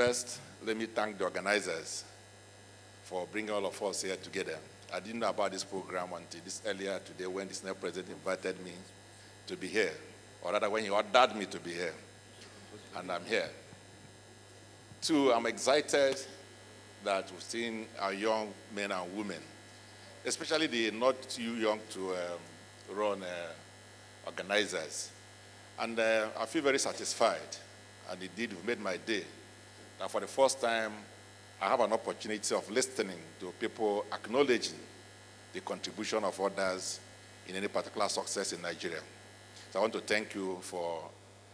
First, let me thank the organizers for bringing all of us here together. I didn't know about this program until this earlier today when the Senate President invited me to be here, or rather when he ordered me to be here, and I'm here. Two, I'm excited that we've seen our young men and women, especially the not too young to run organizers. And I feel very satisfied, and indeed you've made my day, that for the first time I have an opportunity of listening to people acknowledging the contribution of others in any particular success in Nigeria. So I want to thank you for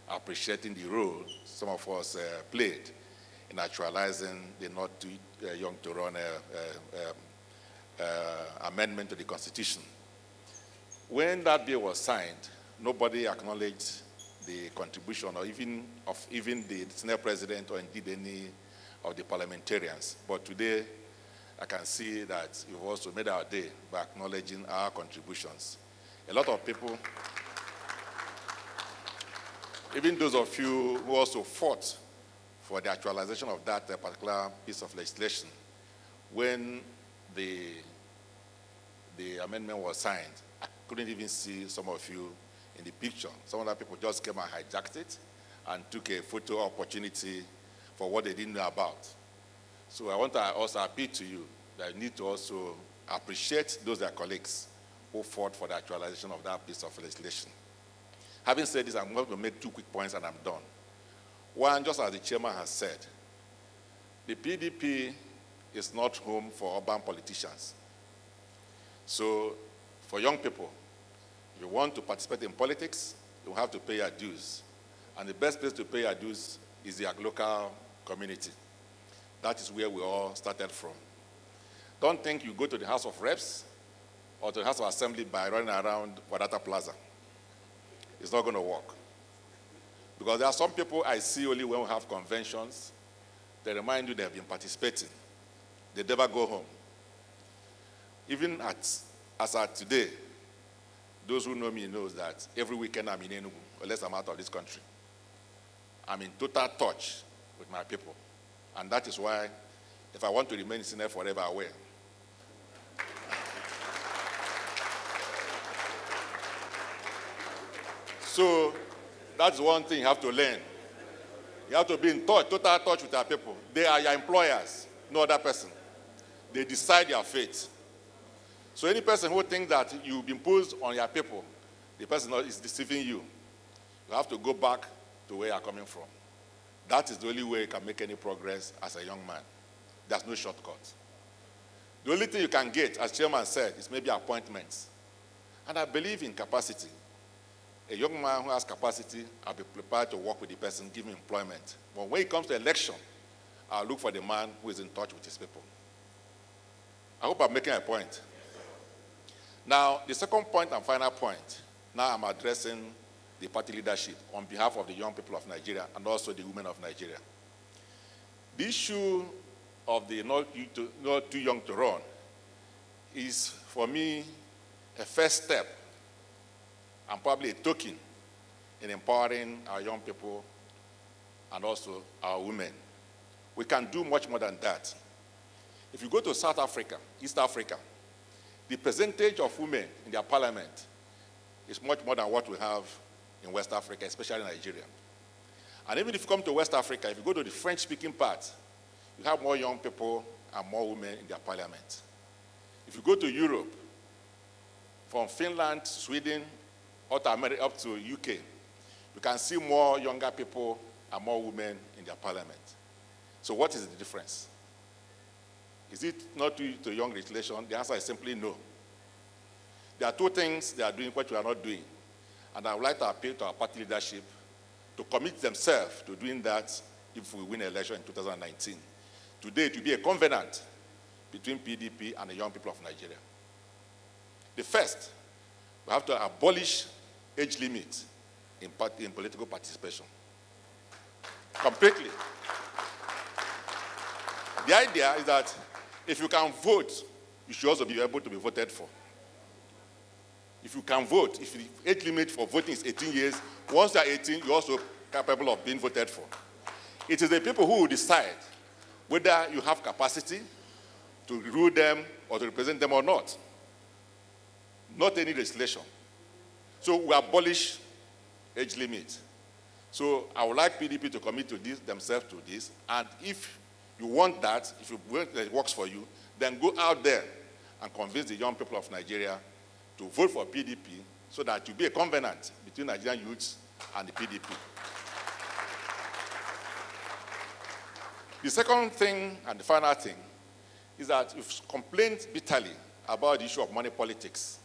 appreciating the role some of us played in actualizing the not too young to run amendment to the Constitution. When that bill was signed, nobody acknowledged the contribution or even the Senate President or indeed any of the parliamentarians. But today, I can see that you've also made our day by acknowledging our contributions. A lot of people, even those of you who also fought for the actualization of that particular piece of legislation, when the amendment was signed, I couldn't even see some of you in the picture. Some other people just came and hijacked it and took a photo opportunity for what they didn't know about. So I want to also appeal to you that you need to also appreciate those their colleagues who fought for the actualization of that piece of legislation. Having said this, I'm going to make 2 quick points and I'm done. One, just as the chairman has said, the PDP is not home for urban politicians. So for young people, if you want to participate in politics, you have to pay your dues. And the best place to pay your dues is your local community. That is where we all started from. Don't think you go to the House of Reps or to the House of Assembly by running around Wadata Plaza. It's not going to work. Because there are some people I see only when we have conventions. They remind you they have been participating. They never go home. Even as at today, those who know me knows that every weekend I'm in Enugu, unless I'm out of this country. I'm in total touch with my people. And that is why, if I want to remain in Senate forever, I will. So that's one thing you have to learn. You have to be in touch, total touch with our people. They are your employers, no other person. They decide your fate. So any person who thinks that you've imposed on your people, the person is deceiving you. You have to go back to where you're coming from. That is the only way you can make any progress as a young man. There's no shortcut. The only thing you can get, as chairman said, is maybe appointments. And I believe in capacity. A young man who has capacity, I'll be prepared to work with the person, give him employment. But when it comes to election, I'll look for the man who is in touch with his people. I hope I'm making a point. Now, the second point and final point, now I'm addressing the party leadership on behalf of the young people of Nigeria and also the women of Nigeria. The issue of the not too young to run is, for me, a first step and probably a token in empowering our young people and also our women. We can do much more than that. If you go to South Africa, East Africa, the percentage of women in their parliament is much more than what we have in West Africa, especially Nigeria. And even if you come to West Africa, if you go to the French-speaking part, you have more young people and more women in their parliament. If you go to Europe, from Finland, Sweden, up to UK, you can see more younger people and more women in their parliament. So what is the difference? Is it not due to young legislation? The answer is simply no. There are 2 things they are doing what we are not doing. And I would like to appeal to our party leadership to commit themselves to doing that if we win an election in 2019. Today, it will be a covenant between PDP and the young people of Nigeria. The first, we have to abolish age limit in political participation. Completely. The idea is that if you can vote, you should also be able to be voted for. If you can vote, if the age limit for voting is 18 years, once you're 18, you're also capable of being voted for. It is the people who will decide whether you have capacity to rule them or to represent them or not. Not any legislation. So we abolish age limit. So I would like PDP to commit to this, themselves to this, and if you want that, if you want that it works for you, then go out there and convince the young people of Nigeria to vote for PDP so that it will be a covenant between Nigerian youths and the PDP. The second thing and the final thing is that you've complained bitterly about the issue of money politics.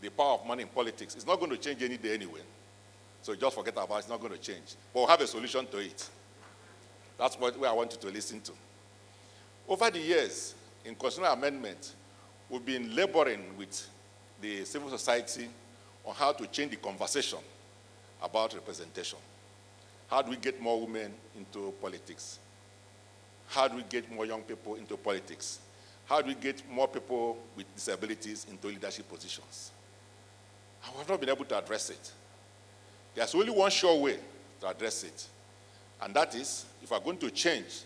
The power of money in politics is not going to change any day anyway. So just forget about it, it's not going to change. But we'll have a solution to it. That's what I want you to listen to. Over the years, in constitutional amendment, we've been laboring with the civil society on how to change the conversation about representation. How do we get more women into politics? How do we get more young people into politics? How do we get more people with disabilities into leadership positions? And we have not been able to address it. There's only one sure way to address it, and that is if we're going to change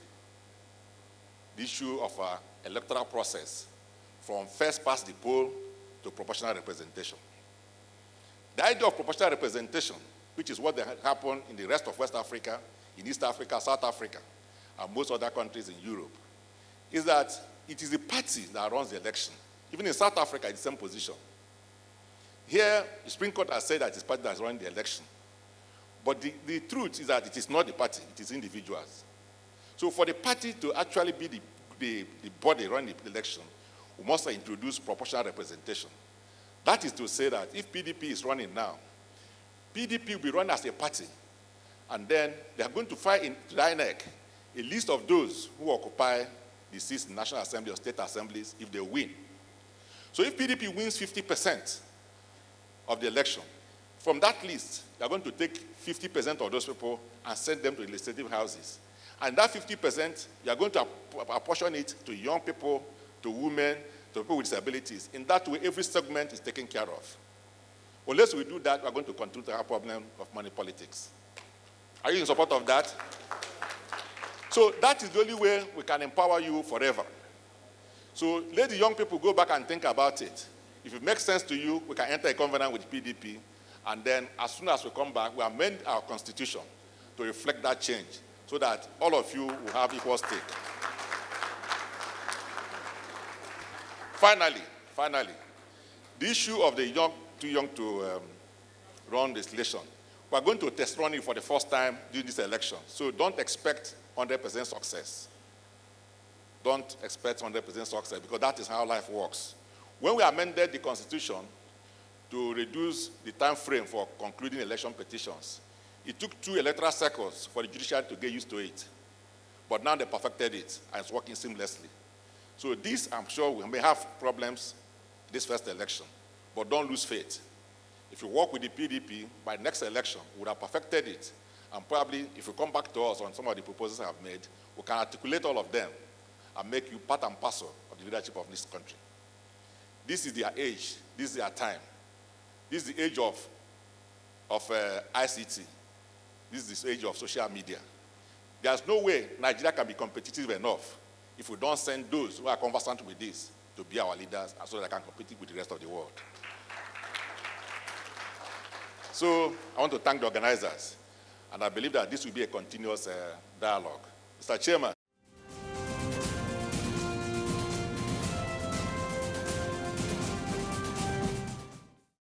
the issue of our electoral process from first past the poll to proportional representation. The idea of proportional representation, which is what happened in the rest of West Africa, in East Africa, South Africa, and most other countries in Europe, is that it is the party that runs the election. Even in South Africa, it's the same position. Here, the Supreme Court has said that it's the party that's running the election. But the truth is that it is not the party, it is individuals. So for the party to actually be the body running the election, we must introduce proportional representation. That is to say that if PDP is running now, PDP will be run as a party, and then they are going to file in the INEC a list of those who occupy the seats in National Assembly or state assemblies if they win. So if PDP wins 50% of the election, from that list, they are going to take 50% of those people and send them to the legislative houses. And that 50%, you are going to apportion it to young people, to women, to people with disabilities. In that way, every segment is taken care of. Unless we do that, we are going to continue to have a problem of money politics. Are you in support of that? So that is the only way we can empower you forever. So let the young people go back and think about it. If it makes sense to you, we can enter a covenant with PDP, and then as soon as we come back, we amend our constitution to reflect that change so that all of you will have equal stake. Finally, the issue of the young, too young to run legislation. We are going to test run it for the first time during this election. So don't expect 100% success. Don't expect 100% success, because that is how life works. When we amended the Constitution to reduce the time frame for concluding election petitions, it took 2 electoral cycles for the judiciary to get used to it. But now they perfected it, and it's working seamlessly. So this, I'm sure, we may have problems this first election, but don't lose faith. If you work with the PDP, by next election, we would have perfected it. And probably, if you come back to us on some of the proposals I have made, we can articulate all of them and make you part and parcel of the leadership of this country. This is their age. This is their time. This is the age of ICT. This is the age of social media. There's no way Nigeria can be competitive enough if we don't send those who are conversant with this to be our leaders so that they can compete with the rest of the world. So I want to thank the organizers, and I believe that this will be a continuous dialogue. Mr. Chairman,